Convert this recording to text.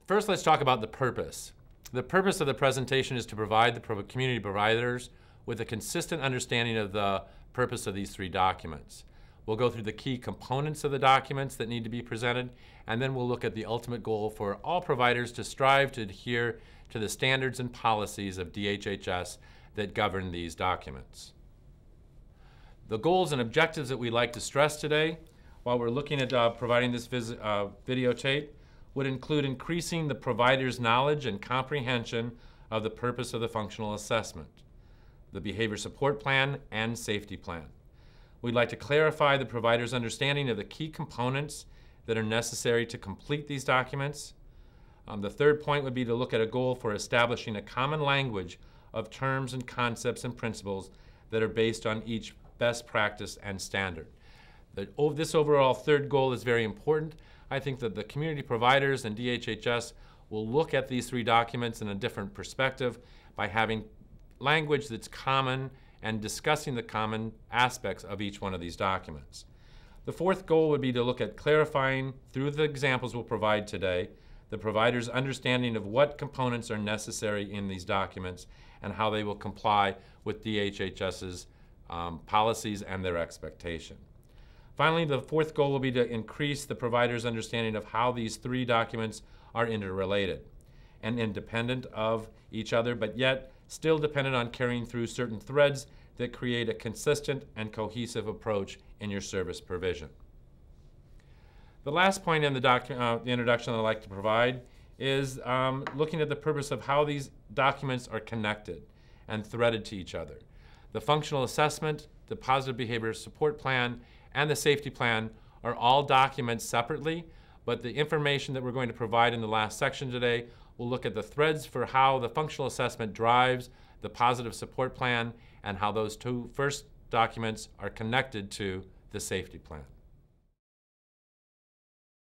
First, let's talk about the purpose. The purpose of the presentation is to provide the community providers with a consistent understanding of the purpose of these three documents. We'll go through the key components of the documents that need to be presented, and then we'll look at the ultimate goal for all providers to strive to adhere to the standards and policies of DHHS that govern these documents. The goals and objectives that we'd like to stress today, while we're looking at providing this videotape, would include increasing the provider's knowledge and comprehension of the purpose of the functional assessment, the behavior support plan, and safety plan. We'd like to clarify the provider's understanding of the key components that are necessary to complete these documents. The third point would be to look at a goal for establishing a common language of terms and concepts and principles that are based on each best practice and standard. This overall third goal is very important. I think that the community providers and DHHS will look at these three documents in a different perspective by having language that's common and discussing the common aspects of each one of these documents. The fourth goal would be to look at clarifying, through the examples we'll provide today, the provider's understanding of what components are necessary in these documents and how they will comply with DHHS's policies and their expectation. Finally, the fourth goal will be to increase the provider's understanding of how these three documents are interrelated and independent of each other, but yet still dependent on carrying through certain threads that create a consistent and cohesive approach in your service provision. The last point in the introduction I'd like to provide is looking at the purpose of how these documents are connected and threaded to each other. The functional assessment, the positive behavior support plan, and the safety plan are all documents separately, but the information that we're going to provide in the last section today will look at the threads for how the functional assessment drives the positive support plan and how those two first documents are connected to the safety plan.